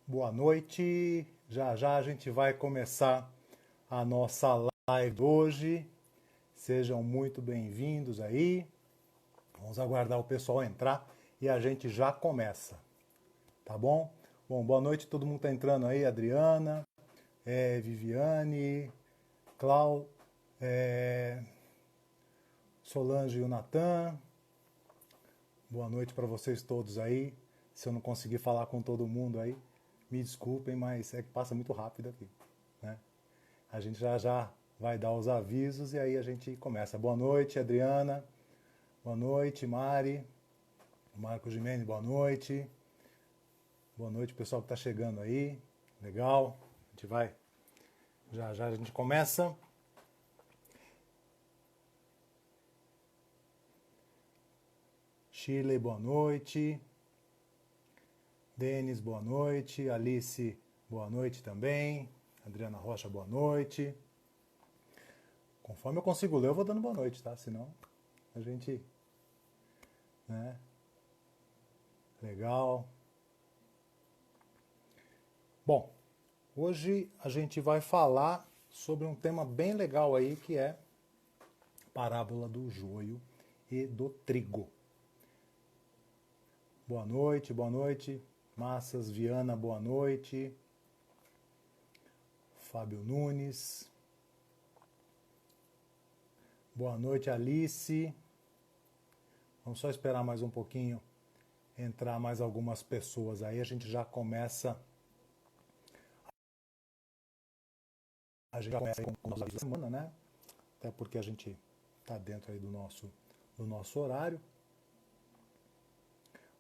Boa noite. Já já a gente vai começar a nossa live hoje. Sejam muito bem-vindos aí. Vamos aguardar o pessoal entrar e a gente já começa, tá bom? Bom, boa noite, todo mundo tá entrando aí, Adriana, Viviane, Clau, Solange e o Natan. Boa noite para vocês todos aí. Se eu não conseguir falar com todo mundo aí, me desculpem, mas é que passa muito rápido aqui, né? A gente já já vai dar os avisos e aí a gente começa. Boa noite, Adriana. Boa noite, Mari. Marcos Gimenez, boa noite. Boa noite, pessoal que está chegando aí. Legal. A gente vai. Já já a gente começa. Shirley, boa noite. Denis, boa noite. Alice, boa noite também. Adriana Rocha, boa noite. Conforme eu consigo ler, eu vou dando boa noite, tá? Senão a gente... né? Legal. Bom, hoje a gente vai falar sobre um tema bem legal aí, que é a parábola do joio e do trigo. Boa noite, boa noite. Massas, Viana, boa noite. Fábio Nunes. Boa noite, Alice. Vamos só esperar mais um pouquinho, entrar mais algumas pessoas aí, a gente já começa. A gente já começa com os avisos da semana, né? Até porque a gente está dentro aí do nosso horário.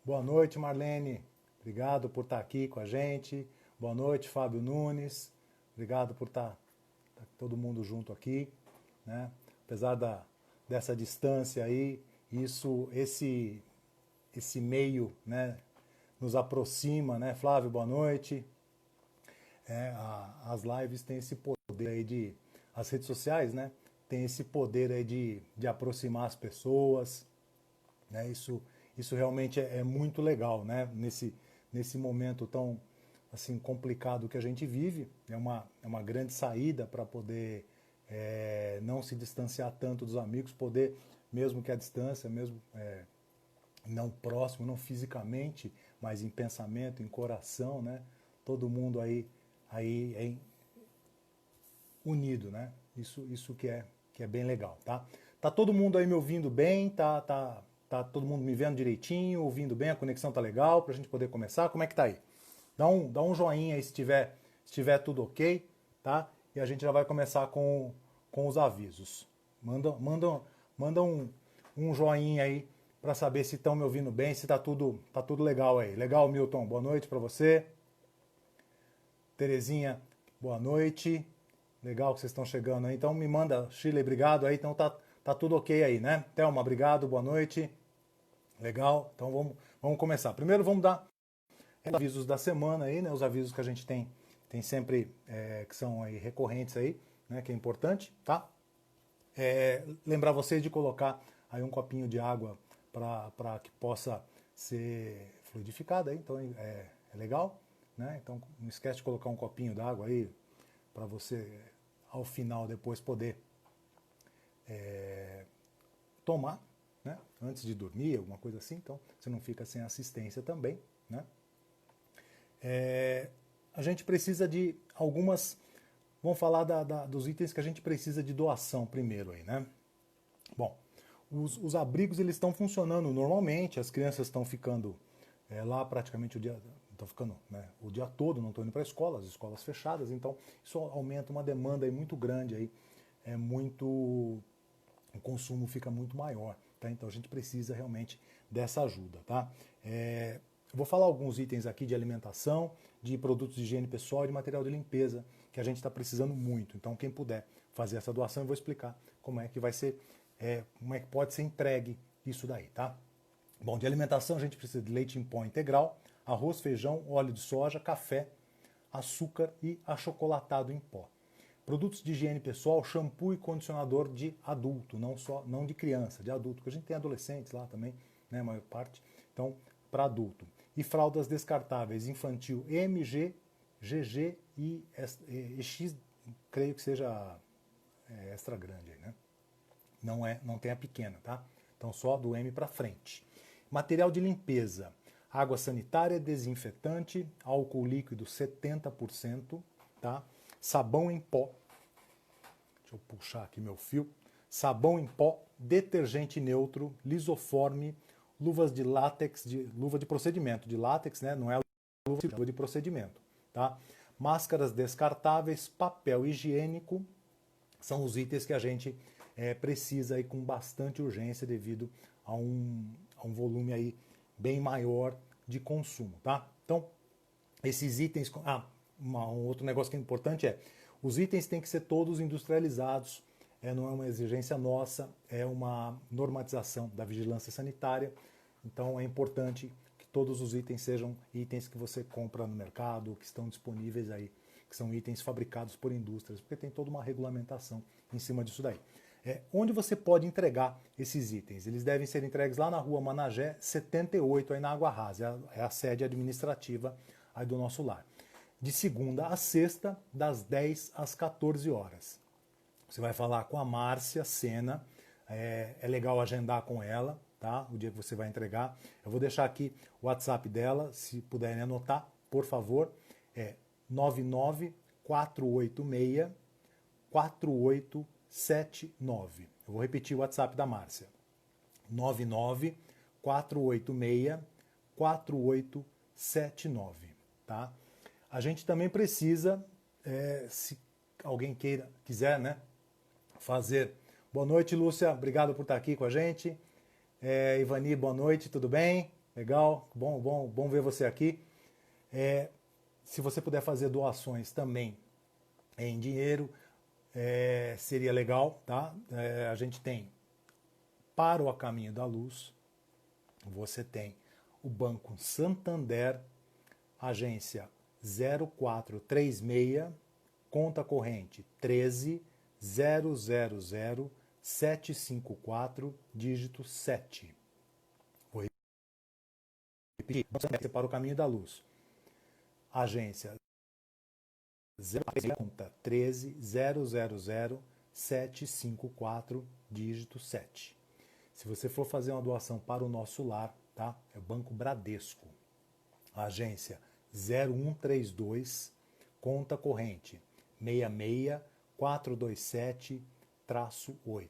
Boa noite, Marlene. Obrigado por estar aqui com a gente. Boa noite, Fábio Nunes. Obrigado por estar todo mundo junto aqui, né? Apesar dessa distância aí, esse meio, né, nos aproxima, né? Flávio, boa noite. As lives têm esse poder aí as redes sociais, né? Tem esse poder aí de aproximar as pessoas, né? Isso realmente é muito legal, né? Nesse momento tão assim complicado que a gente vive, é uma grande saída para poder não se distanciar tanto dos amigos, poder, mesmo que a distância, mesmo não próximo, não fisicamente, mas em pensamento, em coração, né? Todo mundo aí é unido, né? Isso que é bem legal, tá? Tá todo mundo aí me ouvindo bem? Tá todo mundo me vendo direitinho, ouvindo bem? A conexão tá legal pra gente poder começar? Como é que tá aí? Dá um joinha aí se tiver tudo ok, tá? E a gente já vai começar com os avisos. Manda um joinha aí para saber se estão me ouvindo bem, se tá tudo legal aí. Legal, Milton? Boa noite para você. Terezinha, boa noite. Legal que vocês estão chegando aí. Então me manda, Chile, obrigado aí. Então tá tudo ok aí, né? Thelma, obrigado, boa noite. Legal, então vamos começar. Primeiro vamos dar os avisos da semana aí, né? Os avisos que a gente tem sempre, que são aí recorrentes aí, né? Que é importante, tá? Lembrar vocês de colocar aí um copinho de água para que possa ser fluidificada aí, então é legal, né? Então não esquece de colocar um copinho d'água aí para você ao final depois poder tomar, né? Antes de dormir, alguma coisa assim, então você não fica sem assistência também, né? A gente precisa de algumas, vamos falar dos itens que a gente precisa de doação primeiro aí, né? Bom, os abrigos eles estão funcionando normalmente, as crianças estão ficando lá praticamente estão ficando, né, o dia todo, não estão indo para a escola, as escolas fechadas, então isso aumenta uma demanda aí muito grande aí, o consumo fica muito maior, tá? Então a gente precisa realmente dessa ajuda, tá? Eu vou falar alguns itens aqui de alimentação, de produtos de higiene pessoal e de material de limpeza que a gente está precisando muito. Então quem puder fazer essa doação, eu vou explicar como é que vai ser, como é que pode ser entregue isso daí, tá? Bom, de alimentação a gente precisa de leite em pó integral, arroz, feijão, óleo de soja, café, açúcar e achocolatado em pó. Produtos de higiene pessoal, shampoo e condicionador de adulto, não de criança, de adulto, porque a gente tem adolescentes lá também, né, a maior parte, então para adulto. e fraldas descartáveis infantil MG, GG e X, creio que seja extra grande, né? Não tem a pequena, tá? Então só do M para frente. Material de limpeza: água sanitária, desinfetante, álcool líquido 70%, tá? Sabão em pó. Deixa eu puxar aqui meu fio. Sabão em pó, detergente neutro, lisoforme, luvas de látex, luva de procedimento, de látex, né? Não é luva de procedimento, tá? Máscaras descartáveis, papel higiênico, são os itens que a gente precisa aí com bastante urgência devido a um volume aí bem maior de consumo, tá? Então, esses itens... um outro negócio que é importante os itens têm que ser todos industrializados, não é uma exigência nossa, é uma normatização da vigilância sanitária, então é importante que todos os itens sejam itens que você compra no mercado, que estão disponíveis aí, que são itens fabricados por indústrias, porque tem toda uma regulamentação em cima disso daí. Onde você pode entregar esses itens? Eles devem ser entregues lá na rua Managé 78, aí na Água Rasa, é a sede administrativa aí do nosso lar. De segunda a sexta, das 10 às 14 horas. Você vai falar com a Márcia Sena, é legal agendar com ela, tá? O dia que você vai entregar. Eu vou deixar aqui o WhatsApp dela, se puderem anotar, por favor, 99486-4879. Eu vou repetir o WhatsApp da Márcia. 99486-4879, tá? A gente também precisa, se alguém quiser, né, fazer... Boa noite, Lúcia, obrigado por estar aqui com a gente. Ivani, boa noite, tudo bem? Legal, bom ver você aqui. Se você puder fazer doações também em dinheiro, seria legal, tá? A gente tem para o A Caminho da Luz, você tem o Banco Santander, agência 0436, conta corrente 13-000-754, dígito 7. Vou repetir, para o Caminho da Luz. Agência 13-000-754, dígito 7. Se você for fazer uma doação para o nosso lar, tá? É o Banco Bradesco. Agência 0132, conta corrente 66427-8.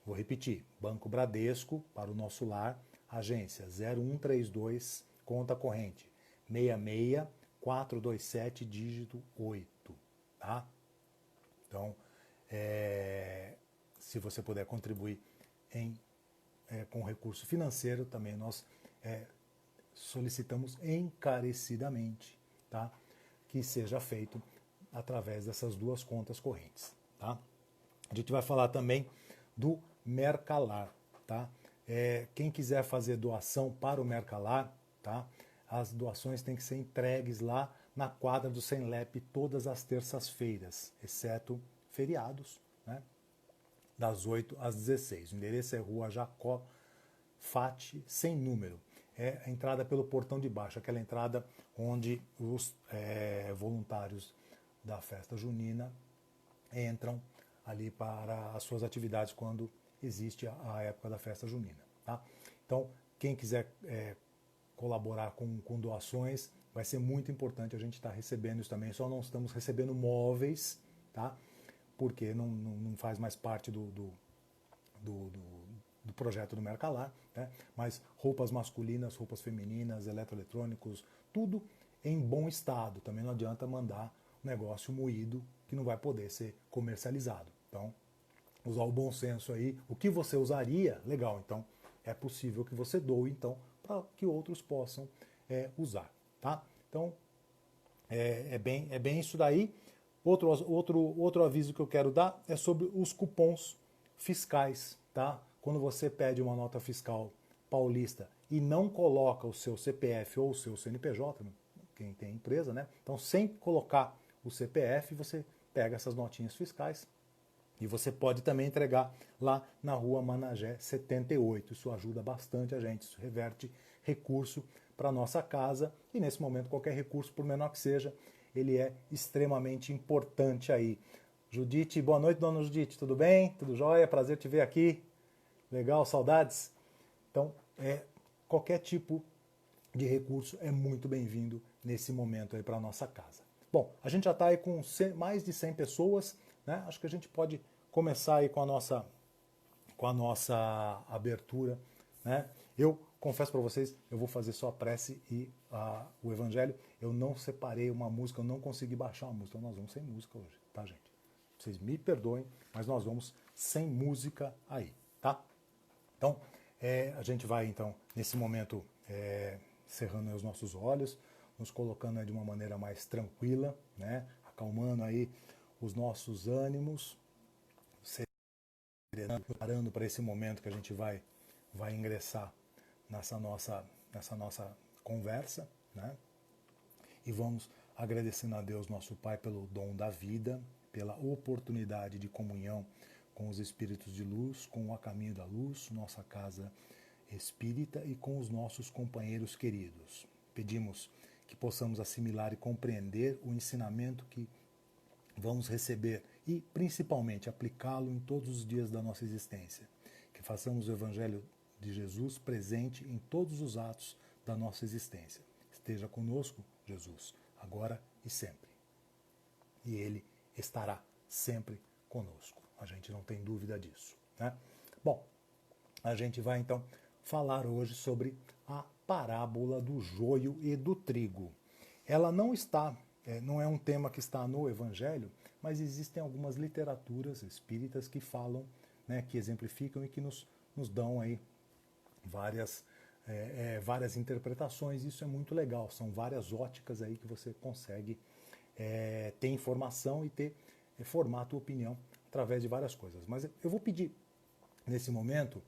Vou repetir, Banco Bradesco, para o nosso lar, agência 0132, conta corrente 66427, dígito 8, tá? Então, se você puder contribuir com recurso financeiro, também nós solicitamos encarecidamente, tá, que seja feito através dessas duas contas correntes, tá? A gente vai falar também do Mercalar, tá? Quem quiser fazer doação para o Mercalar, tá? As doações têm que ser entregues lá na quadra do Senlep todas as terças-feiras, exceto feriados, né? Das 8 às 16. O endereço é Rua Jacó Fati, sem número. É a entrada pelo portão de baixo, aquela entrada onde os voluntários da festa junina entram ali para as suas atividades quando existe a época da festa junina, tá? Então, quem quiser colaborar com doações, vai ser muito importante a gente estar recebendo isso também. Só não estamos recebendo móveis, tá? Porque não faz mais parte do projeto do Mercalar, né? Mas roupas masculinas, roupas femininas, eletroeletrônicos, tudo em bom estado. Também não adianta mandar um negócio moído que não vai poder ser comercializado. Então, usar o bom senso aí. O que você usaria, legal, então é possível que você doe, então, para que outros possam usar, tá? Então, é bem isso daí. Outro aviso que eu quero dar é sobre os cupons fiscais, tá? Quando você pede uma nota fiscal paulista e não coloca o seu CPF ou o seu CNPJ, quem tem empresa, né? Então, sem colocar o CPF, você pega essas notinhas fiscais E você pode também entregar lá na Rua Managé 78. Isso ajuda bastante a gente, isso reverte recurso para a nossa casa. E nesse momento, qualquer recurso, por menor que seja, ele é extremamente importante aí. Judite, boa noite, dona Judite, tudo bem? Tudo jóia? Prazer te ver aqui. Legal, saudades? Então, qualquer tipo de recurso é muito bem-vindo nesse momento aí para a nossa casa. Bom, a gente já está aí com mais de 100 pessoas, né? Acho que a gente pode começar aí com a nossa abertura, né? Eu confesso para vocês, eu vou fazer só a prece e o evangelho. Eu não separei uma música, eu não consegui baixar uma música. Então nós vamos sem música hoje, tá, gente? Vocês me perdoem, mas nós vamos sem música aí, tá? Então, a gente vai, então, nesse momento, cerrando os nossos olhos, nos colocando aí de uma maneira mais tranquila, né? Acalmando aí os nossos ânimos, preparando para esse momento que a gente vai ingressar nessa nossa conversa, né? E vamos agradecendo a Deus, nosso Pai, pelo dom da vida, pela oportunidade de comunhão com os espíritos de luz, com o A Caminho da Luz, nossa casa espírita, e com os nossos companheiros queridos. Pedimos que possamos assimilar e compreender o ensinamento que vamos receber e, principalmente, aplicá-lo em todos os dias da nossa existência. Que façamos o Evangelho de Jesus presente em todos os atos da nossa existência. Esteja conosco, Jesus, agora e sempre. E Ele estará sempre conosco. A gente não tem dúvida disso, né? Bom, a gente vai então falar hoje sobre a parábola do joio e do trigo. Ela não é um tema que está no Evangelho, mas existem algumas literaturas espíritas que falam, né, que exemplificam e que nos dão aí várias interpretações. Isso é muito legal. São várias óticas aí que você consegue ter informação e formar a tua opinião através de várias coisas. Mas eu vou pedir, nesse momento,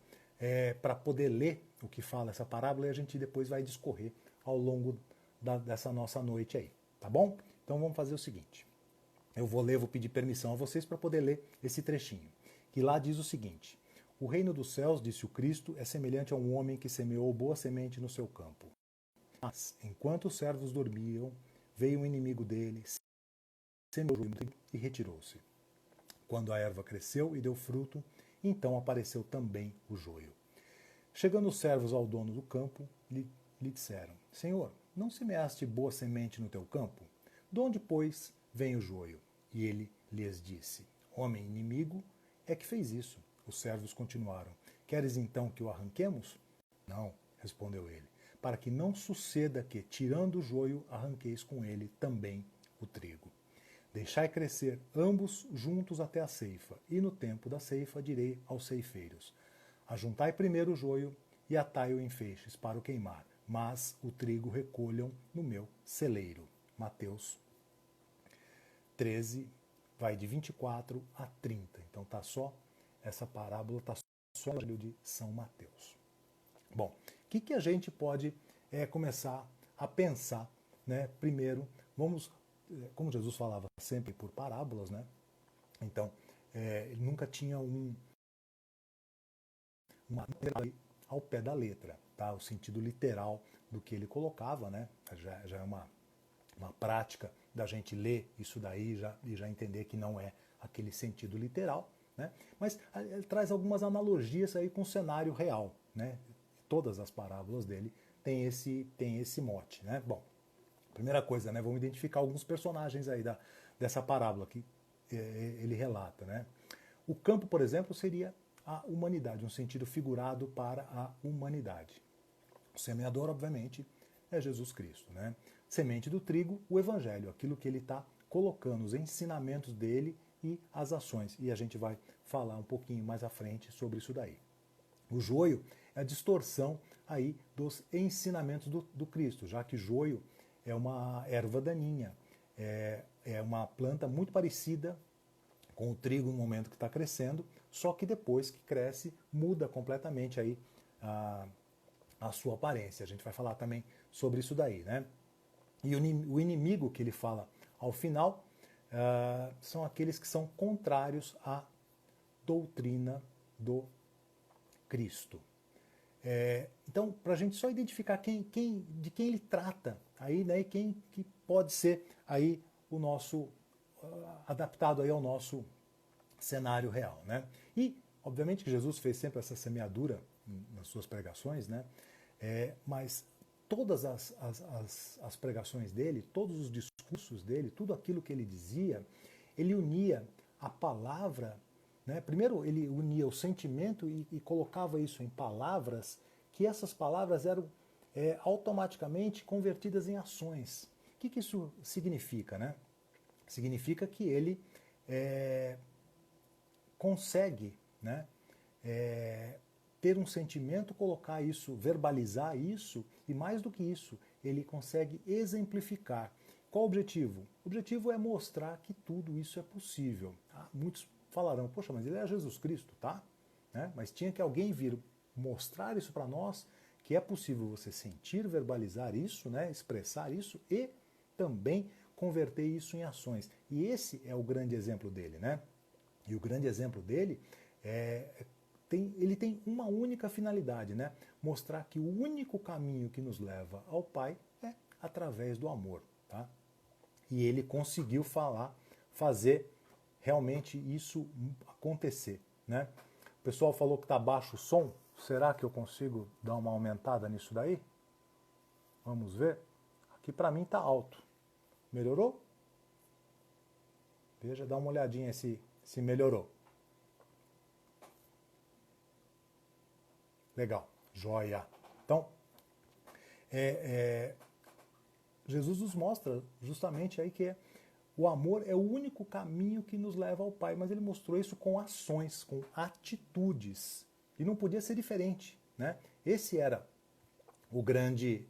para poder ler o que fala essa parábola, e a gente depois vai discorrer ao longo dessa nossa noite aí, tá bom? Então vamos fazer o seguinte, eu vou pedir permissão a vocês para poder ler esse trechinho, que lá diz o seguinte: o reino dos céus, disse o Cristo, é semelhante a um homem que semeou boa semente no seu campo. Mas, enquanto os servos dormiam, veio um inimigo dele, semeou e retirou-se. Quando a erva cresceu e deu fruto, então apareceu também o joio. Chegando os servos ao dono do campo, lhe disseram: Senhor, não semeaste boa semente no teu campo? De onde, pois, vem o joio? E ele lhes disse: Homem inimigo é que fez isso. Os servos continuaram: Queres então que o arranquemos? Não, respondeu ele, para que não suceda que, tirando o joio, arranqueis com ele também o trigo. Deixai crescer ambos juntos até a ceifa, e no tempo da ceifa direi aos ceifeiros: ajuntai primeiro o joio e atai-o em feixes para o queimar, mas o trigo recolham no meu celeiro. Mateus 13, vai de 24 a 30. Então tá só, essa parábola está só no Evangelho de São Mateus. Bom, o que a gente pode começar a pensar, né? Primeiro, vamos, como Jesus falava sempre por parábolas, né? Então, ele nunca tinha uma ao pé da letra, tá? O sentido literal do que ele colocava, né? Já é uma prática da gente ler isso daí e já entender que não é aquele sentido literal, né? Mas ele traz algumas analogias aí com o cenário real, né? Todas as parábolas dele têm esse mote, né? Bom, primeira coisa, né? Vamos identificar alguns personagens aí dessa parábola que ele relata, né? O campo, por exemplo, seria a humanidade, um sentido figurado para a humanidade. O semeador, obviamente, é Jesus Cristo, né? Semente do trigo, o evangelho, aquilo que ele está colocando, os ensinamentos dele e as ações. E a gente vai falar um pouquinho mais à frente sobre isso daí. O joio é a distorção aí dos ensinamentos do Cristo, já que joio é uma erva daninha, é uma planta muito parecida com o trigo no momento que está crescendo, só que depois que cresce muda completamente aí a sua aparência. A gente vai falar também sobre isso daí, né? E o inimigo que ele fala ao final são aqueles que são contrários a doutrina do Cristo. Então, para a gente só identificar de quem ele trata aí, né, e quem que pode ser aí o nosso, adaptado aí ao nosso cenário real, né? E, obviamente, que Jesus fez sempre essa semeadura nas suas pregações, né? Mas todas as pregações dele, todos os discursos dele, tudo aquilo que ele dizia, ele unia a palavra, né? Primeiro ele unia o sentimento e colocava isso em palavras, que essas palavras eram automaticamente convertidas em ações. O que isso significa, né? Significa que ele consegue, né, ter um sentimento, colocar isso, verbalizar isso, e mais do que isso, ele consegue exemplificar. Qual o objetivo? O objetivo é mostrar que tudo isso é possível. Muitos falarão, poxa, mas ele é Jesus Cristo, tá? Né? Mas tinha que alguém vir mostrar isso para nós, que é possível você sentir, verbalizar isso, né, expressar isso e também converter isso em ações. E esse é o grande exemplo dele, né? E o grande exemplo dele ele tem uma única finalidade, né? Mostrar que o único caminho que nos leva ao Pai é através do amor, tá? E ele conseguiu fazer realmente isso acontecer, né? O pessoal falou que está baixo o som. Será que eu consigo dar uma aumentada nisso daí? Vamos ver. Aqui para mim está alto. Melhorou? Veja, dá uma olhadinha se melhorou. Legal, joia. Então, Jesus nos mostra justamente aí que o amor é o único caminho que nos leva ao Pai, mas ele mostrou isso com ações, com atitudes. E não podia ser diferente, né? Esse era o grande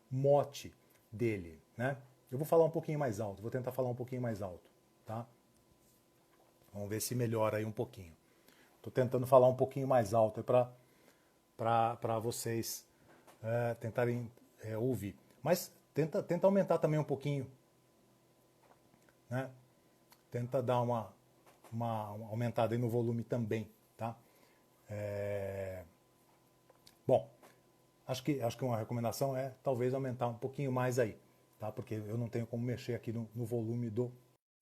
mote dele, né? Eu vou falar um pouquinho mais alto, vou tentar falar um pouquinho mais alto, tá? Vamos ver se melhora aí um pouquinho. Estou tentando falar um pouquinho mais alto para vocês tentarem ouvir. Mas tenta aumentar também um pouquinho, né? Tenta dar uma aumentada aí no volume também, tá? Bom, acho que uma recomendação é talvez aumentar um pouquinho mais aí, tá? Porque eu não tenho como mexer aqui no volume do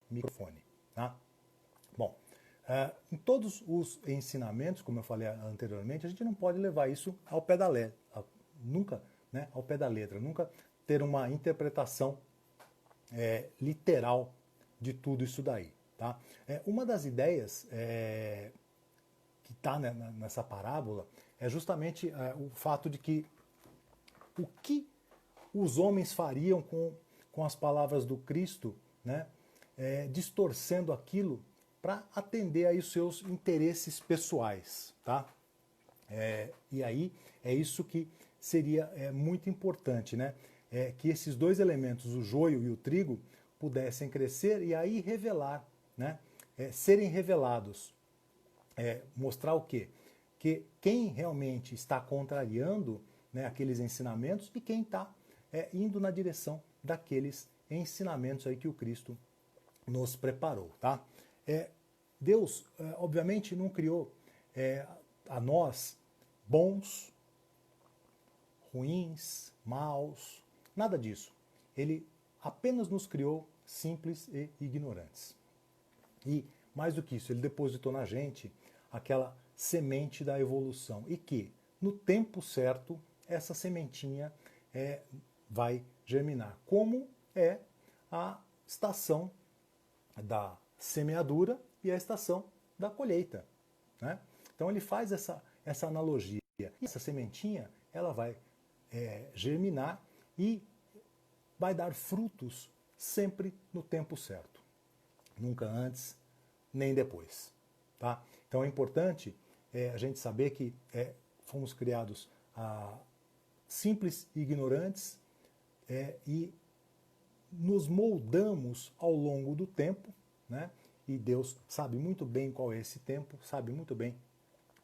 microfone, tá? Bom, em todos os ensinamentos, como eu falei anteriormente, a gente não pode levar isso ao pé da letra, nunca, né, ao pé da letra, nunca ter uma interpretação literal de tudo isso daí, tá? Uma das ideias que está nessa parábola é justamente o fato de que o que os homens fariam com as palavras do Cristo, né, distorcendo aquilo para atender aí os seus interesses pessoais, tá? E aí é isso que seria muito importante, né? Que esses dois elementos, o joio e o trigo, pudessem crescer e aí revelar, né? Serem revelados. Mostrar o quê? Que quem realmente está contrariando, né, aqueles ensinamentos e quem está indo na direção daqueles ensinamentos aí que o Cristo nos preparou, tá? Deus, obviamente, não criou a nós bons, ruins, maus, nada disso. Ele apenas nos criou simples e ignorantes. E, mais do que isso, ele depositou na gente aquela semente da evolução e que, no tempo certo, essa sementinha vai germinar. Como é a estação da semeadura e a estação da colheita, né? Então ele faz essa analogia. E essa sementinha ela vai germinar e vai dar frutos sempre no tempo certo. Nunca antes, nem depois. Tá? Então é importante a gente saber que fomos criados simples e ignorantes e nos moldamos ao longo do tempo, né? E Deus sabe muito bem qual é esse tempo, sabe muito bem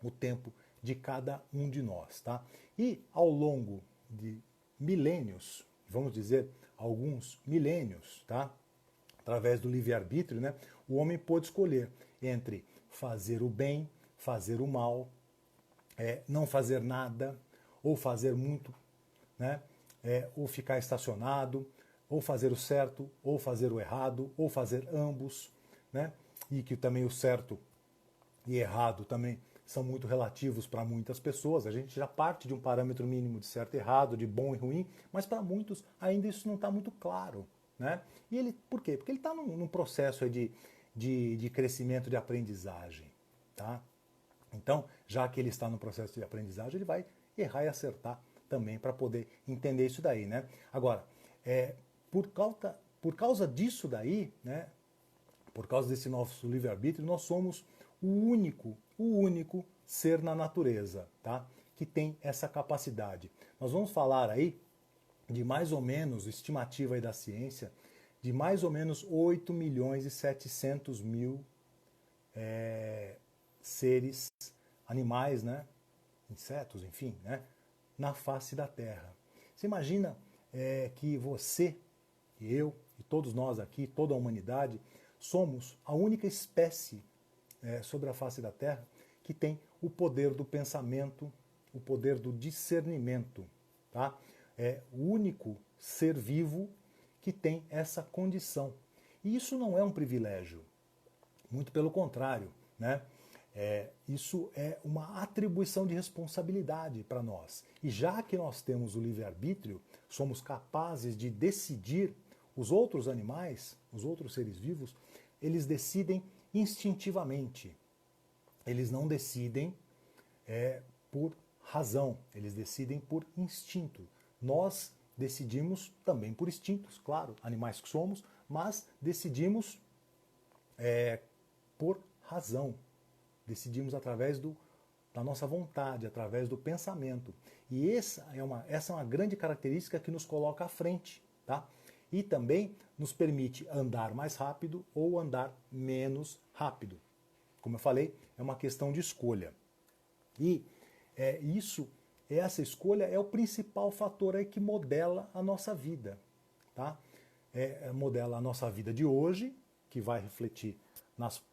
o tempo de cada um de nós, tá? E ao longo de milênios, vamos dizer alguns milênios, tá? Através do livre-arbítrio, né? O homem pôde escolher entre fazer o bem, fazer o mal, não fazer nada, ou fazer muito, né? Ou ficar estacionado, ou fazer o certo, ou fazer o errado, ou fazer ambos, né? E que também o certo e errado também são muito relativos para muitas pessoas. A gente já parte de um parâmetro mínimo de certo e errado, de bom e ruim, mas para muitos ainda isso não está muito claro, né? E ele, por quê? Porque ele está num processo de crescimento, de aprendizagem, tá? Então, já que ele está no processo de aprendizagem, ele vai errar e acertar também para poder entender isso daí, né? Agora, por causa disso daí, né? Por causa desse nosso livre-arbítrio, nós somos o único ser na natureza, tá? Que tem essa capacidade. Nós vamos falar aí de mais ou menos, estimativa aí da ciência, de mais ou menos 8 milhões e 700 mil seres, animais, né? Insetos, enfim, né? Na face da Terra. Você imagina que você, e eu, e todos nós aqui, toda a humanidade, somos a única espécie sobre a face da Terra que tem o poder do pensamento, o poder do discernimento. Tá? É o único ser vivo que tem essa condição. E isso não é um privilégio, muito pelo contrário, né? Isso é uma atribuição de responsabilidade para nós. E já que nós temos o livre-arbítrio, somos capazes de decidir. Os outros animais, os outros seres vivos, eles decidem instintivamente. Eles não decidem por razão, eles decidem por instinto. Nós decidimos também por instintos, claro, animais que somos, mas decidimos por razão. Decidimos através da nossa vontade, através do pensamento. E essa é uma grande característica que nos coloca à frente, tá? E também nos permite andar mais rápido ou andar menos rápido. Como eu falei, é uma questão de escolha. E essa escolha é o principal fator aí que modela a nossa vida, tá? Modela a nossa vida de hoje, que vai refletir nas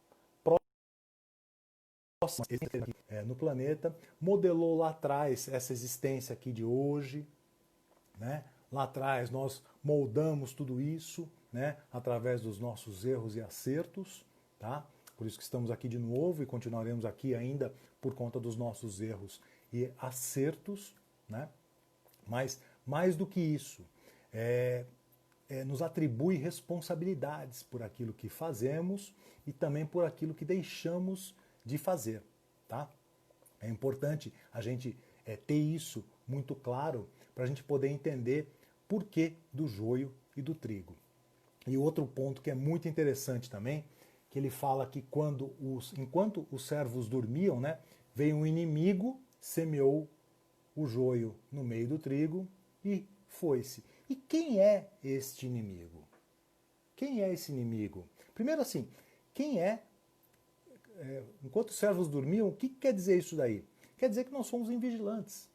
próximas no planeta, modelou lá atrás essa existência aqui de hoje, né? Lá atrás nós moldamos tudo isso, né? Através dos nossos erros e acertos, tá? Por isso que estamos aqui de novo e continuaremos aqui ainda por conta dos nossos erros e acertos, né? Mas mais do que isso, nos atribui responsabilidades por aquilo que fazemos e também por aquilo que deixamos de fazer, tá? É importante a gente ter isso muito claro para a gente poder entender por que do joio e do trigo. E outro ponto que é muito interessante também, que ele fala que enquanto os servos dormiam, né, veio um inimigo, semeou o joio no meio do trigo e foi-se. E quem é este inimigo? Quem é esse inimigo? Primeiro assim, enquanto os servos dormiam, o que quer dizer isso daí? Quer dizer que nós somos invigilantes.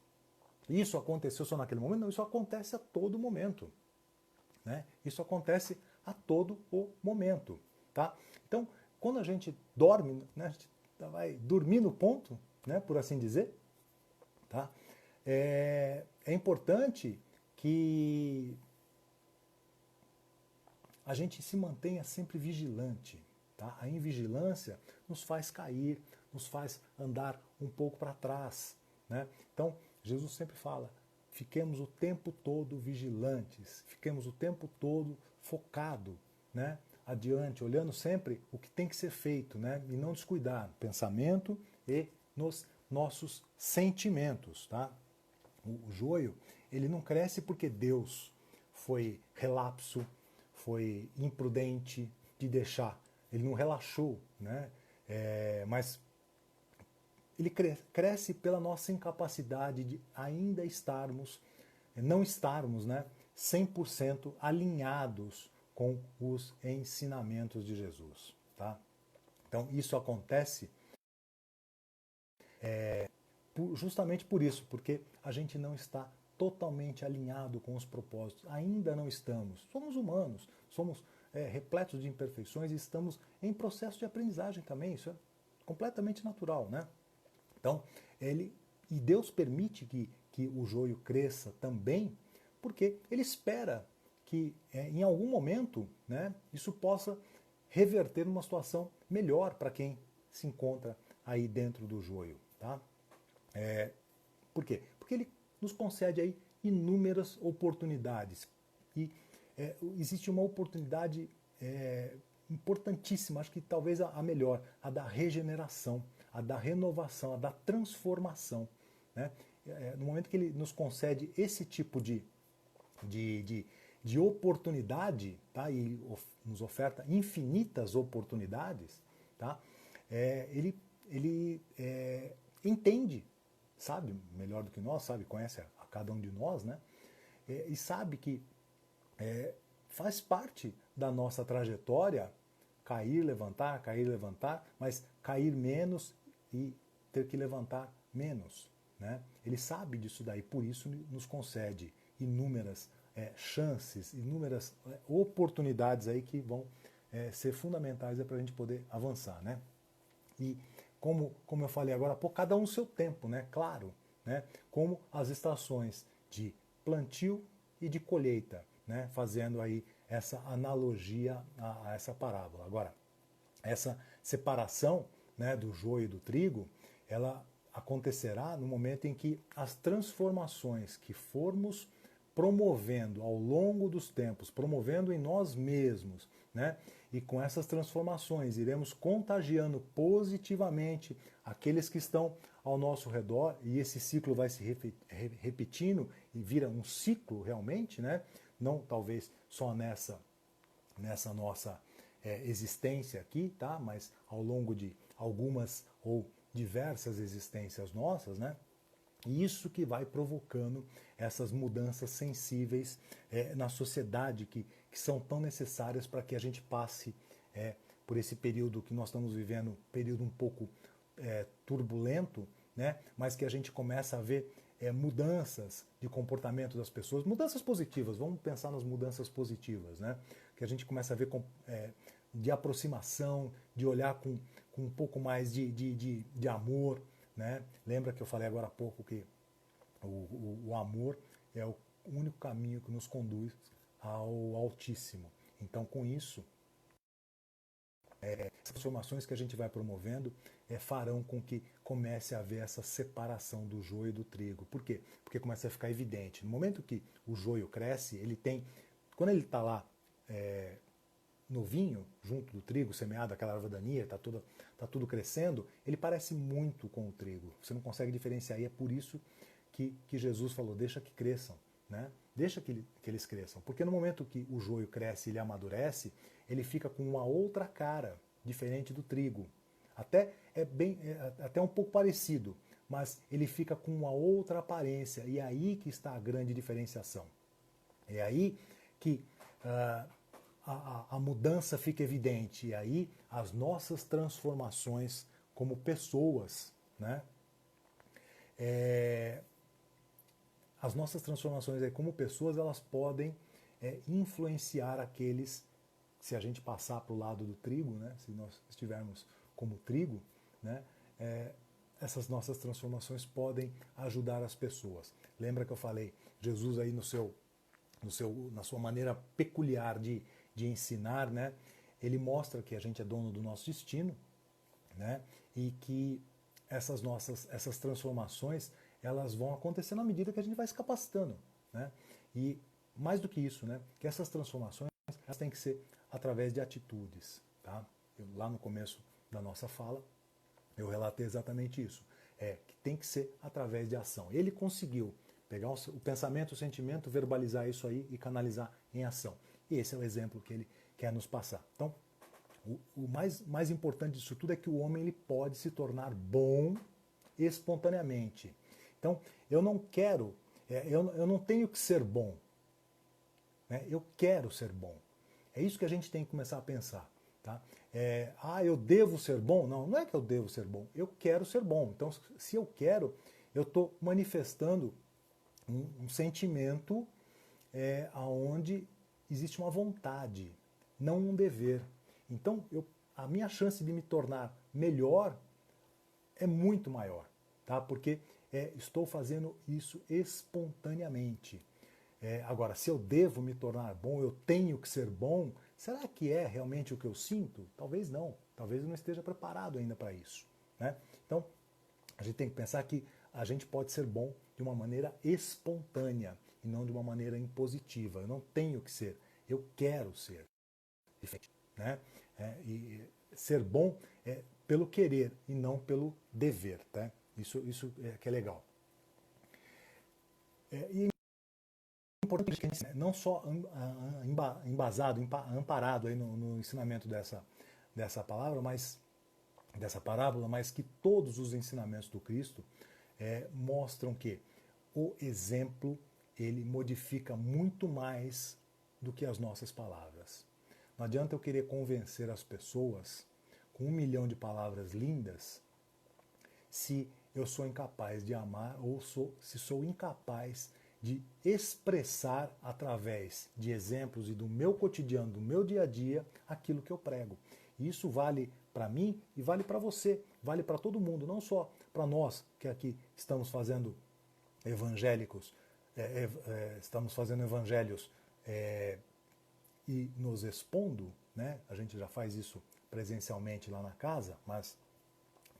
Isso aconteceu só naquele momento? Não, isso acontece a todo momento. Né? Isso acontece a todo o momento. Tá? Então, quando a gente dorme, né, a gente vai dormir no ponto, né, por assim dizer, tá? É importante que a gente se mantenha sempre vigilante. Tá? A invigilância nos faz cair, nos faz andar um pouco para trás. Né? Então, Jesus sempre fala, fiquemos o tempo todo vigilantes, fiquemos o tempo todo focado, né? Adiante, olhando sempre o que tem que ser feito, né? E não descuidar no pensamento e nos nossos sentimentos. Tá? O joio, ele não cresce porque Deus foi relapso, foi imprudente de deixar. Ele não relaxou, né? Mas ele cresce pela nossa incapacidade de ainda não estarmos, né, 100% alinhados com os ensinamentos de Jesus. Tá? Então isso acontece justamente por isso, porque a gente não está totalmente alinhado com os propósitos. Ainda não estamos. Somos humanos, somos repletos de imperfeições e estamos em processo de aprendizagem também, isso é completamente natural, né? Então, Deus permite que o joio cresça também, porque Ele espera que em algum momento, né, isso possa reverter numa situação melhor para quem se encontra aí dentro do joio, tá? Por quê? Porque Ele nos concede aí inúmeras oportunidades. E existe uma oportunidade importantíssima, acho que talvez a melhor, a da regeneração, a da renovação, a da transformação. Né? No momento que Ele nos concede esse tipo de oportunidade, tá? E nos oferta infinitas oportunidades, tá? Ele entende, sabe melhor do que nós, sabe, conhece a cada um de nós, né? E sabe que faz parte da nossa trajetória cair, levantar, mas cair menos e ter que levantar menos, né? Ele sabe disso daí, por isso nos concede inúmeras chances, inúmeras oportunidades aí que vão ser fundamentais para a gente poder avançar, né? E como eu falei agora há pouco, cada um no seu tempo, né? Claro, né? Como as estações de plantio e de colheita, né? Fazendo aí essa analogia a essa parábola. Agora, essa separação, né, do joio e do trigo, ela acontecerá no momento em que as transformações que formos promovendo ao longo dos tempos, promovendo em nós mesmos, né? E com essas transformações iremos contagiando positivamente aqueles que estão ao nosso redor, e esse ciclo vai se repetindo e vira um ciclo realmente, né? Não talvez só nessa nossa existência aqui, tá? Mas ao longo de algumas ou diversas existências nossas, né? E isso que vai provocando essas mudanças sensíveis na sociedade que são tão necessárias para que a gente passe por esse período que nós estamos vivendo, período um pouco turbulento, né? Mas que a gente começa a ver mudanças de comportamento das pessoas, mudanças positivas, vamos pensar nas mudanças positivas, né? Que a gente começa a ver de aproximação, de olhar com um pouco mais de amor, né? Lembra que eu falei agora há pouco que o amor é o único caminho que nos conduz ao Altíssimo. Então, com isso, as transformações que a gente vai promovendo farão com que comece a haver essa separação do joio e do trigo. Por quê? Porque começa a ficar evidente. No momento que o joio cresce, quando ele está lá novinho, junto do trigo, semeado, aquela erva daninha, está tudo crescendo, ele parece muito com o trigo. Você não consegue diferenciar. E é por isso que Jesus falou, deixa que cresçam, né? Deixa que eles cresçam. Porque no momento que o joio cresce e ele amadurece, ele fica com uma outra cara, diferente do trigo. Até um pouco parecido, mas ele fica com uma outra aparência. E é aí que está a grande diferenciação. É aí que a mudança fica evidente. E aí as nossas transformações como pessoas, né? As nossas transformações aí como pessoas, elas podem influenciar aqueles, se a gente passar para o lado do trigo, né? Se nós estivermos como trigo, né? Essas nossas transformações podem ajudar as pessoas. Lembra que eu falei, Jesus aí na sua maneira peculiar de ensinar, né? Ele mostra que a gente é dono do nosso destino, né? E que essas transformações elas vão acontecer na medida que a gente vai se capacitando, né? E mais do que isso, né? Que essas transformações elas têm que ser através de atitudes, tá? Lá no começo da nossa fala eu relatei exatamente isso, que tem que ser através de ação. Ele conseguiu pegar o pensamento, o sentimento, verbalizar isso aí e canalizar em ação. E esse é o exemplo que ele quer nos passar. Então, o mais importante disso tudo é que o homem ele pode se tornar bom espontaneamente. Então, eu não quero, eu não tenho que ser bom, né? Eu quero ser bom. É isso que a gente tem que começar a pensar. Tá? Eu devo ser bom? Não é que eu devo ser bom, eu quero ser bom. Então, se eu quero, eu estou manifestando um sentimento onde existe uma vontade. não um dever. Então, a minha chance de me tornar melhor é muito maior, tá? Porque estou fazendo isso espontaneamente. Agora, se eu devo me tornar bom, eu tenho que ser bom, será que é realmente o que eu sinto? Talvez não. Talvez eu não esteja preparado ainda para isso, né? Então, a gente tem que pensar que a gente pode ser bom de uma maneira espontânea e não de uma maneira impositiva. Eu não tenho que ser, eu quero ser diferente, né? E ser bom é pelo querer e não pelo dever, tá? Isso é que é legal. E é importante que a gente, não só embasado, amparado aí no ensinamento dessa palavra, mas dessa parábola, mas que todos os ensinamentos do Cristo mostram que o exemplo ele modifica muito mais do que as nossas palavras. Não adianta eu querer convencer as pessoas com 1 milhão de palavras lindas se eu sou incapaz de amar ou se sou incapaz de expressar através de exemplos e do meu cotidiano, do meu dia a dia, aquilo que eu prego. E isso vale para mim e vale para você, vale para todo mundo, não só para nós que aqui estamos fazendo evangélicos, estamos fazendo evangelhos e nos expondo, né? A gente já faz isso presencialmente lá na casa, mas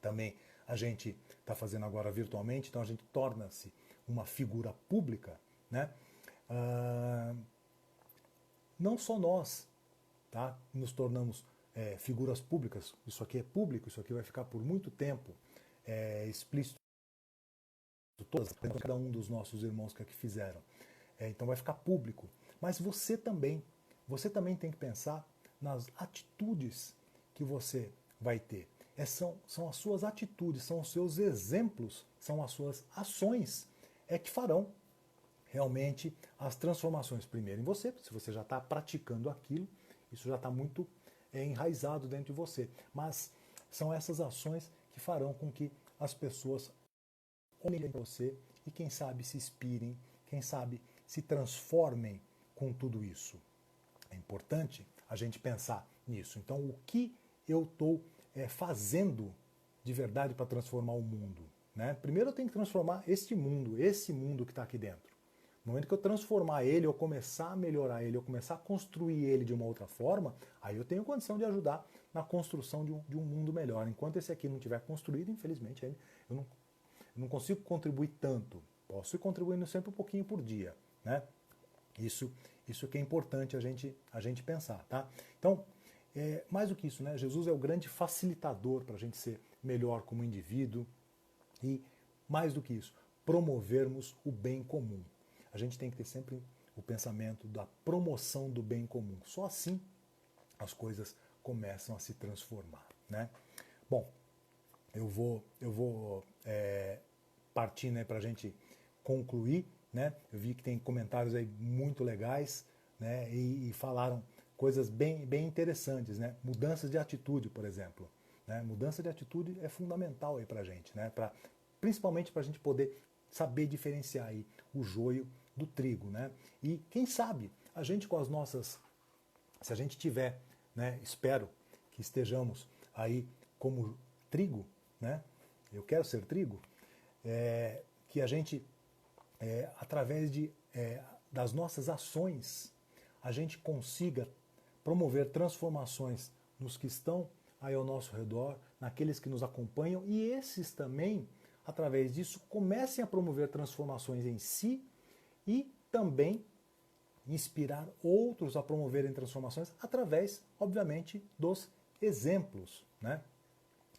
também a gente está fazendo agora virtualmente, então a gente torna-se uma figura pública, né? Não só nós, tá? Nos tornamos figuras públicas. Isso aqui é público, isso aqui vai ficar por muito tempo explícito. Cada um dos nossos irmãos que aqui fizeram. Então vai ficar público. Mas você também tem que pensar nas atitudes que você vai ter. São as suas atitudes, são os seus exemplos, são as suas ações que farão realmente as transformações primeiro em você. Se você já está praticando aquilo, isso já está muito enraizado dentro de você. Mas são essas ações que farão com que as pessoas olhem para você e quem sabe se inspirem, quem sabe se transformem com tudo isso. É importante a gente pensar nisso. Então, o que eu estou fazendo de verdade para transformar o mundo? Né? Primeiro eu tenho que transformar esse mundo que está aqui dentro. No momento que eu transformar ele, eu começar a melhorar ele, eu começar a construir ele de uma outra forma, aí eu tenho condição de ajudar na construção de um mundo melhor. Enquanto esse aqui não tiver construído, infelizmente, eu não consigo contribuir tanto. Posso ir contribuindo sempre um pouquinho por dia, né? Isso que é importante a gente pensar, tá? Então, mais do que isso, né? Jesus é o grande facilitador para a gente ser melhor como indivíduo e, mais do que isso, promovermos o bem comum. A gente tem que ter sempre o pensamento da promoção do bem comum. Só assim as coisas começam a se transformar, né? Bom, eu vou partindo, né, para a gente concluir, né? Eu vi que tem comentários aí muito legais, né? E falaram coisas bem interessantes, né? Mudanças de atitude, por exemplo, né? Mudança de atitude é fundamental aí para a gente, né? Principalmente para a gente poder saber diferenciar aí o joio do trigo, né? E quem sabe a gente com as nossas, se a gente tiver, né? Espero que estejamos aí como trigo, né? Eu quero ser trigo, que a gente através das nossas ações, a gente consiga promover transformações nos que estão aí ao nosso redor, naqueles que nos acompanham, e esses também, através disso, comecem a promover transformações em si e também inspirar outros a promoverem transformações através, obviamente, dos exemplos, né?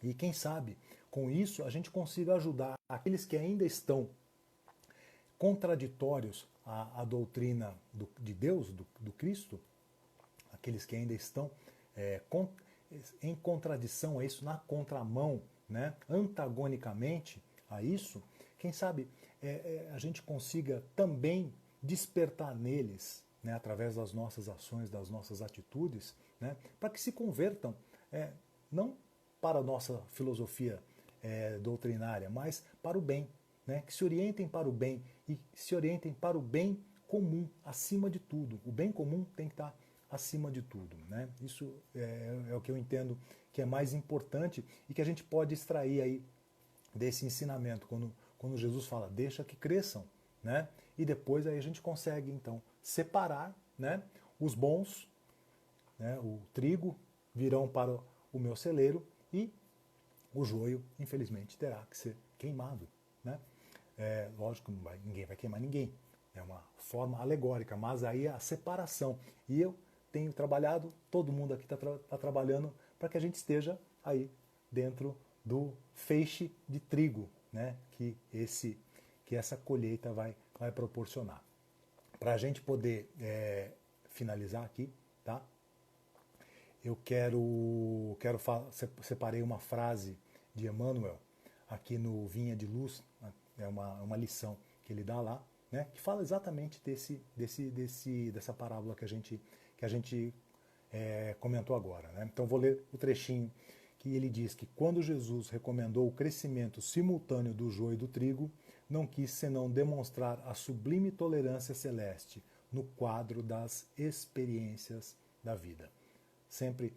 E quem sabe, com isso, a gente consiga ajudar aqueles que ainda estão contraditórios à doutrina de Deus, do Cristo, aqueles que ainda estão em contradição a isso, na contramão, né, antagonicamente a isso, quem sabe a gente consiga também despertar neles, né, através das nossas ações, das nossas atitudes, né, para que se convertam, não para a nossa filosofia doutrinária, mas para o bem, né, que se orientem para o bem e se orientem para o bem comum, acima de tudo. O bem comum tem que estar acima de tudo, né? Isso é o que eu entendo que é mais importante e que a gente pode extrair aí desse ensinamento, quando Jesus fala, deixa que cresçam, né? E depois aí a gente consegue, então, separar, né, os bons, né, o trigo virão para o meu celeiro e o joio, infelizmente, terá que ser queimado, né? Lógico que ninguém vai queimar ninguém, é uma forma alegórica, mas aí é a separação. E eu tenho trabalhado, todo mundo aqui está trabalhando para que a gente esteja aí dentro do feixe de trigo, né, que essa colheita vai proporcionar. Para a gente poder finalizar aqui, tá? Eu separei uma frase de Emmanuel aqui no Vinha de Luz, é uma lição que ele dá lá, né, que fala exatamente dessa parábola que a gente comentou agora, né? Então vou ler o trechinho que ele diz que quando Jesus recomendou o crescimento simultâneo do joio e do trigo, não quis senão demonstrar a sublime tolerância celeste no quadro das experiências da vida. Sempre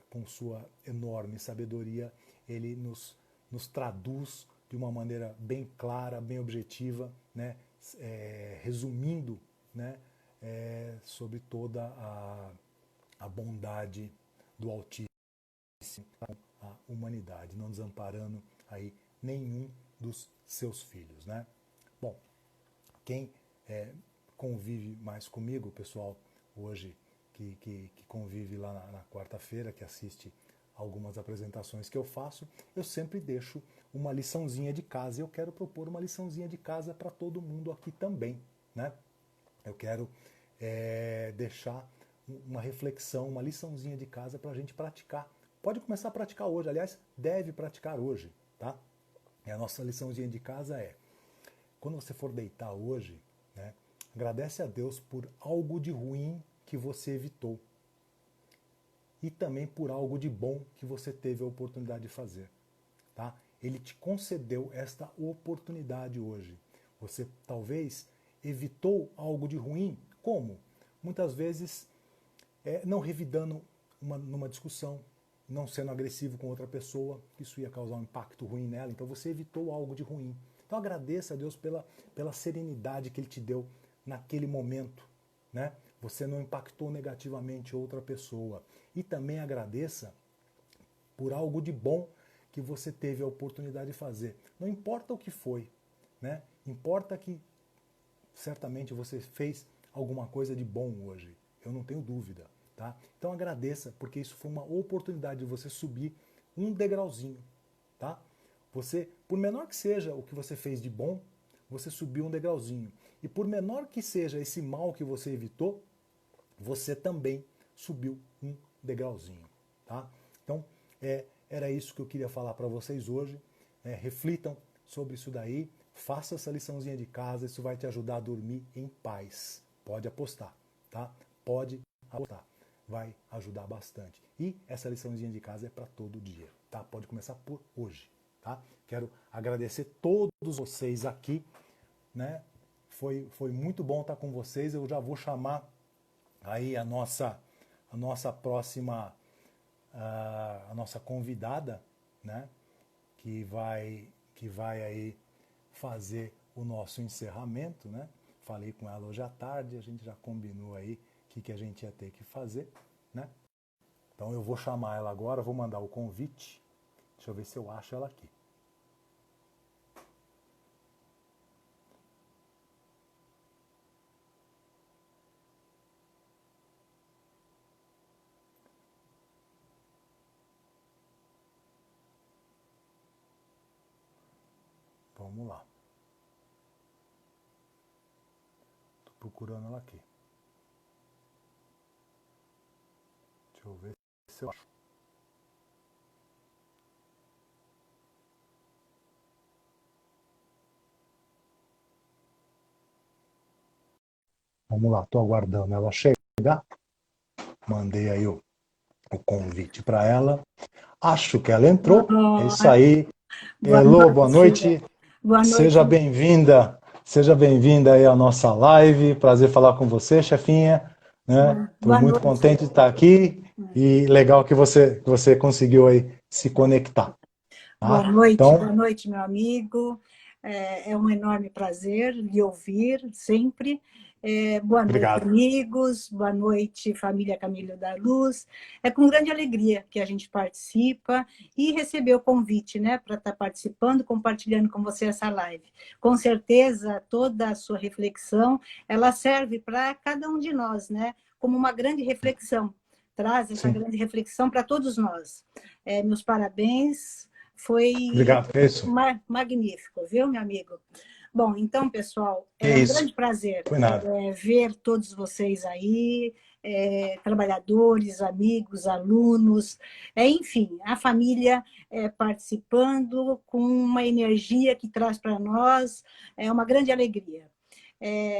com sua enorme sabedoria, ele nos traduz de uma maneira bem clara, bem objetiva, né, resumindo, né, sobre toda a bondade do Altíssimo com a humanidade, não desamparando aí nenhum dos seus filhos, né? Bom, quem convive mais comigo, pessoal, hoje que convive lá na quarta-feira, que assiste algumas apresentações que eu faço, eu sempre deixo uma liçãozinha de casa. Eu quero propor uma liçãozinha de casa para todo mundo aqui também, né? Eu quero deixar uma reflexão, uma liçãozinha de casa para a gente praticar. Pode começar a praticar hoje, aliás, deve praticar hoje, tá? E a nossa liçãozinha de casa quando você for deitar hoje, né, agradece a Deus por algo de ruim que você evitou e também por algo de bom que você teve a oportunidade de fazer, tá? Ele te concedeu esta oportunidade hoje. Você talvez evitou algo de ruim, como? Muitas vezes não revidando numa discussão, não sendo agressivo com outra pessoa, isso ia causar um impacto ruim nela, então você evitou algo de ruim. Então agradeça a Deus pela serenidade que Ele te deu naquele momento, né? Você não impactou negativamente outra pessoa. E também agradeça por algo de bom que você teve a oportunidade de fazer. Não importa o que foi, né? Importa que certamente você fez alguma coisa de bom hoje. Eu não tenho dúvida, tá? Então agradeça, porque isso foi uma oportunidade de você subir um degrauzinho, tá? Você, por menor que seja o que você fez de bom, você subiu um degrauzinho. E por menor que seja esse mal que você evitou, você também subiu um degrauzinho, tá? Então, era isso que eu queria falar para vocês hoje. Reflitam sobre isso daí, faça essa liçãozinha de casa, isso vai te ajudar a dormir em paz. Pode apostar, tá? Pode apostar, vai ajudar bastante. E essa liçãozinha de casa é para todo dia, tá? Pode começar por hoje, tá? Quero agradecer todos vocês aqui, né? Foi muito bom estar com vocês. Eu já vou chamar aí a nossa próxima, a nossa convidada, né? Que vai aí fazer o nosso encerramento, né? Falei com ela hoje à tarde, a gente já combinou aí o que a gente ia ter que fazer, né? Então eu vou chamar ela agora, vou mandar o convite. Deixa eu ver se eu acho ela aqui. Vamos lá. Estou procurando ela aqui. Deixa eu ver se eu acho. Vamos lá, estou aguardando ela chegar. Mandei aí o convite para ela. Acho que ela entrou. É isso aí. Elô, boa noite. Boa noite. Seja bem-vinda aí à nossa live. Prazer falar com você, chefinha. né? Estou Boa muito noite. contente de estar aqui e legal que você conseguiu aí se conectar, tá? Boa Então, noite, meu amigo. É um enorme prazer lhe ouvir sempre. Boa noite, obrigado. amigos. Boa noite, família Camilo da Luz. É com grande alegria que a gente participa e recebeu o convite, né, para estar participando, compartilhando com você essa live. Com certeza, toda a sua reflexão, ela serve para cada um de nós, né, como uma grande reflexão. Traz essa Sim, grande reflexão para todos nós. Meus parabéns. Foi obrigado. É isso. magnífico, viu, meu amigo? Bom, então, pessoal, É é um isso. grande prazer Foi nada. ver todos vocês aí, trabalhadores, amigos, alunos, enfim, a família participando com uma energia que traz para nós uma grande alegria.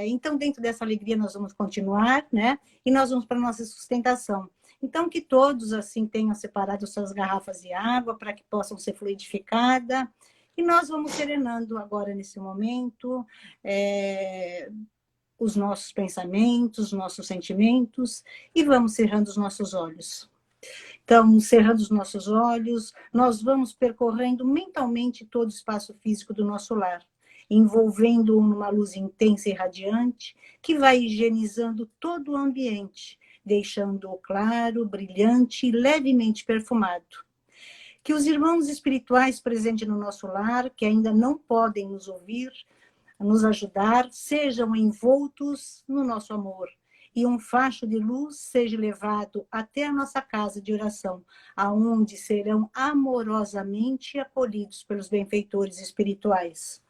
Então, dentro dessa alegria, nós vamos continuar, né? E nós vamos para a nossa sustentação. Então, que todos assim tenham separado suas garrafas de água para que possam ser fluidificadas. E nós vamos serenando agora, nesse momento, os nossos pensamentos, os nossos sentimentos, e vamos cerrando os nossos olhos. Então, cerrando os nossos olhos, nós vamos percorrendo mentalmente todo o espaço físico do nosso lar, envolvendo-o numa luz intensa e radiante, que vai higienizando todo o ambiente, deixando-o claro, brilhante e levemente perfumado. Que os irmãos espirituais presentes no nosso lar, que ainda não podem nos ouvir, nos ajudar, sejam envoltos no nosso amor. E um facho de luz seja levado até a nossa casa de oração, aonde serão amorosamente acolhidos pelos benfeitores espirituais.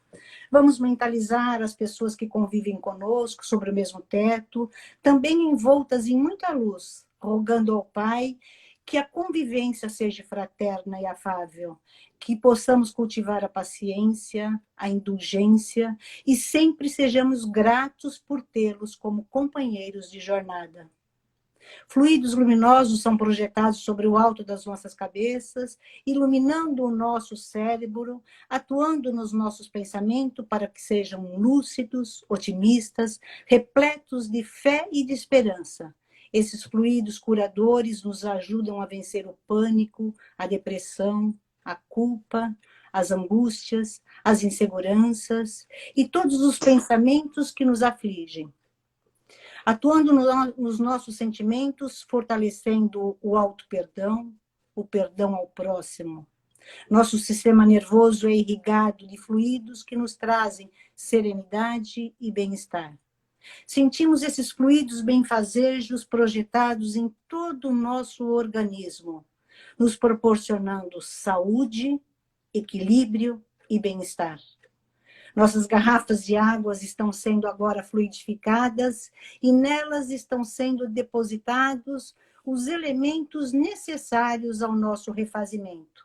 Vamos mentalizar as pessoas que convivem conosco sobre o mesmo teto, também envoltas em muita luz, rogando ao Pai que a convivência seja fraterna e afável, que possamos cultivar a paciência, a indulgência e sempre sejamos gratos por tê-los como companheiros de jornada. Fluidos luminosos são projetados sobre o alto das nossas cabeças, iluminando o nosso cérebro, atuando nos nossos pensamentos para que sejam lúcidos, otimistas, repletos de fé e de esperança. Esses fluidos curadores nos ajudam a vencer o pânico, a depressão, a culpa, as angústias, as inseguranças e todos os pensamentos que nos afligem, atuando nos nossos sentimentos, fortalecendo o auto-perdão, o perdão ao próximo. Nosso sistema nervoso é irrigado de fluidos que nos trazem serenidade e bem-estar. Sentimos esses fluidos benfazejos projetados em todo o nosso organismo, nos proporcionando saúde, equilíbrio e bem-estar. Nossas garrafas de águas estão sendo agora fluidificadas e nelas estão sendo depositados os elementos necessários ao nosso refazimento.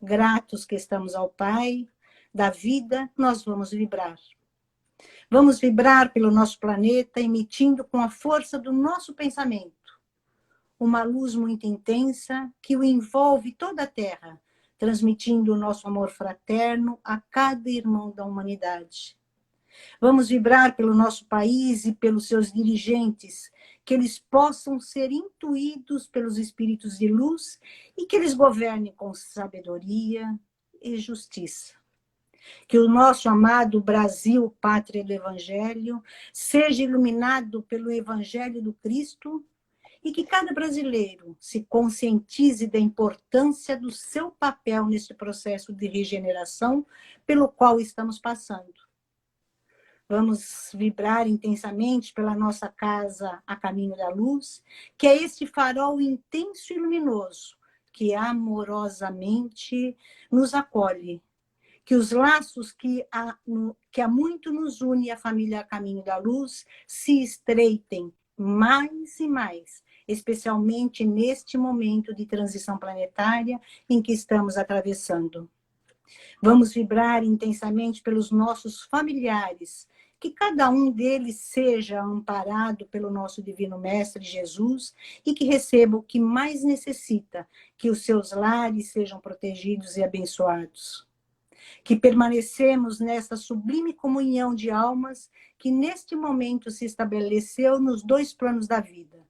Gratos que estamos ao Pai, da vida, nós vamos vibrar. Vamos vibrar pelo nosso planeta, emitindo com a força do nosso pensamento uma luz muito intensa que o envolve toda a Terra, transmitindo o nosso amor fraterno a cada irmão da humanidade. Vamos vibrar pelo nosso país e pelos seus dirigentes, que eles possam ser intuídos pelos espíritos de luz e que eles governem com sabedoria e justiça. Que o nosso amado Brasil, pátria do Evangelho, seja iluminado pelo Evangelho do Cristo e que cada brasileiro se conscientize da importância do seu papel nesse processo de regeneração pelo qual estamos passando. Vamos vibrar intensamente pela nossa casa a caminho da luz, que é este farol intenso e luminoso que amorosamente nos acolhe. Que os laços que há muito nos une a família a caminho da luz se estreitem mais e mais, especialmente neste momento de transição planetária em que estamos atravessando. Vamos vibrar intensamente pelos nossos familiares, que cada um deles seja amparado pelo nosso Divino Mestre Jesus e que receba o que mais necessita, que os seus lares sejam protegidos e abençoados. que permanecemos nessa sublime comunhão de almas que neste momento se estabeleceu nos dois planos da vida.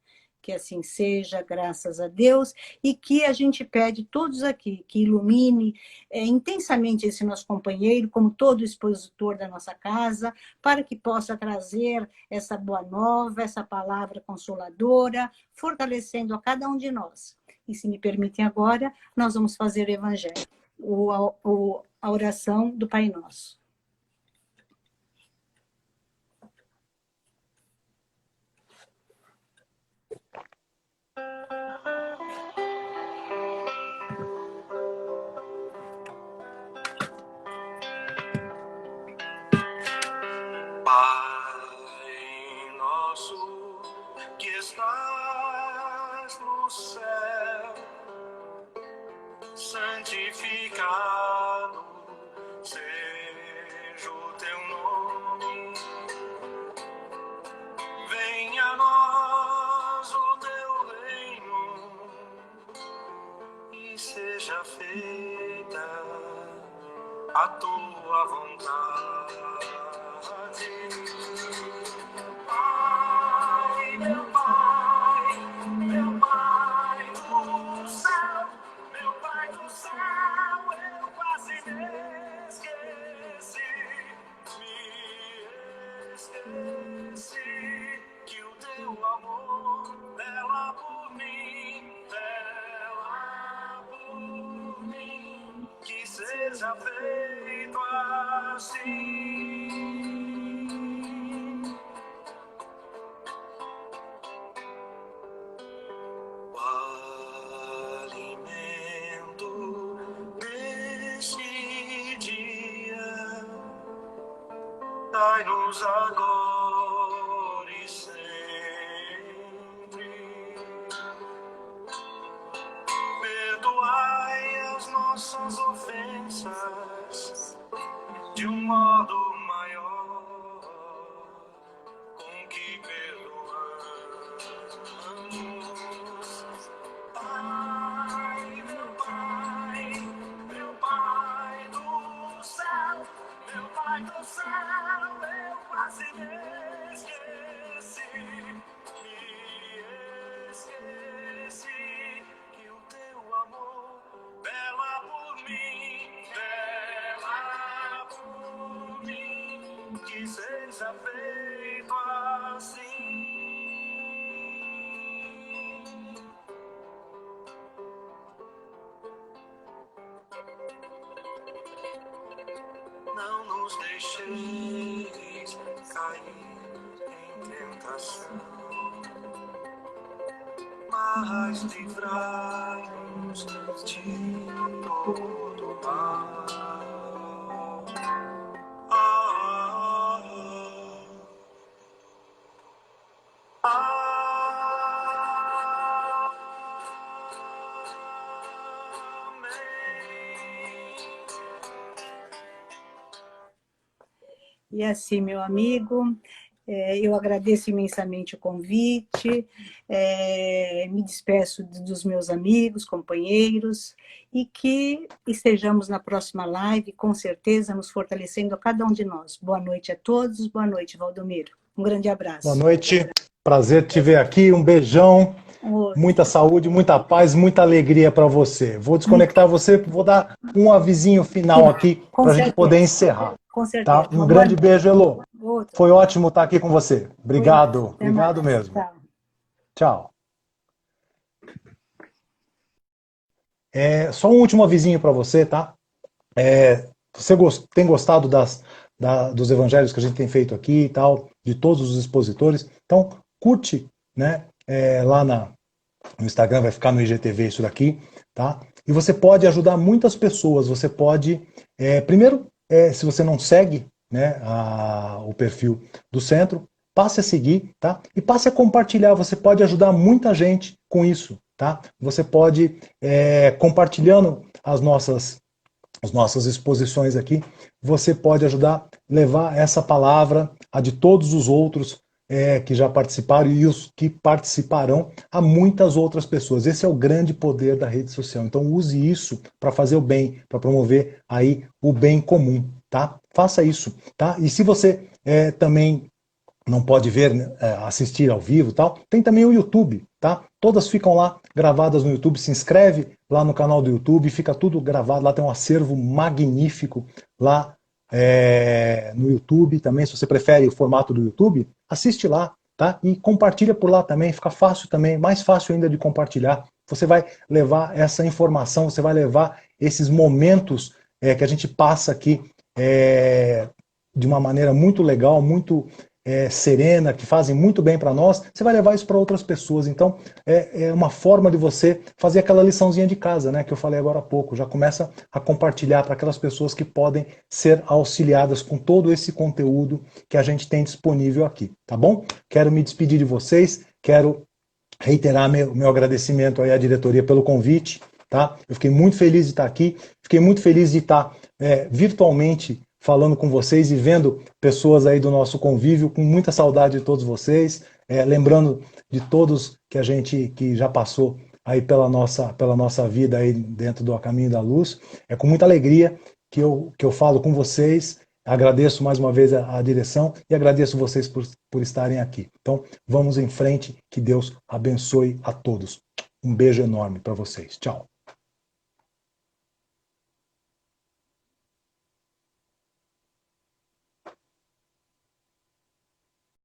Que assim seja, graças a Deus, e que a gente pede todos aqui, que ilumine intensamente esse nosso companheiro, como todo expositor da nossa casa, para que possa trazer essa boa nova, essa palavra consoladora, fortalecendo a cada um de nós. E se me permitem agora, nós vamos fazer o Evangelho, a oração do Pai Nosso. Pai nosso que estás no céu, santificado seja o teu nome. Venha a nós o teu reino e seja feita a tua vontade. Pai, meu Pai do céu, meu Pai do céu, eu quase me esqueci que o teu amor vela por mim, que seja feito assim. O alimento deste dia dai-nos agora e sempre. Perdoai as nossas ofensas de um modo maior com que perdoamos. Pai, meu Pai do céu, meu Pai do céu, eu quase me esqueci que o teu amor vela por mim, que seja feito assim. Não nos deixeis cair em tentação, mas livrai-nos de todo mal. E assim, meu amigo, eu agradeço imensamente o convite, me despeço dos meus amigos, companheiros, e que estejamos na próxima live, com certeza, nos fortalecendo a cada um de nós. Boa noite a todos, boa noite, Valdomiro. Um grande abraço. Boa noite, prazer te ver aqui, um beijão, muita saúde, muita paz, muita alegria para você. Vou desconectar você, vou dar um avisinho final aqui para a gente poder encerrar. Com certeza. Tá? Um grande beijo, Elô. Outro. Foi ótimo estar aqui com você. Obrigado, obrigado mesmo. Tchau. Só um último avisinho para você, tá? Você tem gostado dos evangelhos que a gente tem feito aqui e tal, de todos os expositores? Então, curte, né? Lá no Instagram, vai ficar no IGTV isso daqui, tá? E você pode ajudar muitas pessoas. Você pode, primeiro, se você não segue, né, o perfil do centro, passe a seguir, tá? E passe a compartilhar. Você pode ajudar muita gente com isso, tá? Você pode, compartilhando as nossas exposições aqui, você pode ajudar a levar essa palavra, a de todos os outros que já participaram e os que participarão a muitas outras pessoas. Esse é o grande poder da rede social. Então use isso para fazer o bem, para promover aí o bem comum, tá? Faça isso, tá? E se você também não pode ver, assistir ao vivo e tal, tem também o YouTube, tá? Todas ficam lá gravadas no YouTube, se inscreve lá no canal do YouTube, fica tudo gravado, lá tem um acervo magnífico lá no YouTube também, se você prefere o formato do YouTube, assiste lá, tá? E compartilha por lá também, fica fácil também, mais fácil ainda de compartilhar. Você vai levar essa informação, você vai levar esses momentos que a gente passa aqui de uma maneira muito legal, muito serena, que fazem muito bem para nós, você vai levar isso para outras pessoas. Então, é uma forma de você fazer aquela liçãozinha de casa, né, que eu falei agora há pouco. Já começa a compartilhar para aquelas pessoas que podem ser auxiliadas com todo esse conteúdo que a gente tem disponível aqui, tá bom? Quero me despedir de vocês, quero reiterar meu agradecimento aí à diretoria pelo convite, tá? Eu fiquei muito feliz de estar aqui, fiquei muito feliz de estar virtualmente falando com vocês e vendo pessoas aí do nosso convívio, com muita saudade de todos vocês, lembrando de todos que já passou aí pela nossa vida aí dentro do A Caminho da Luz. É com muita alegria que eu falo com vocês, agradeço mais uma vez a direção e agradeço vocês por estarem aqui. Então, vamos em frente, que Deus abençoe a todos. Um beijo enorme para vocês. Tchau.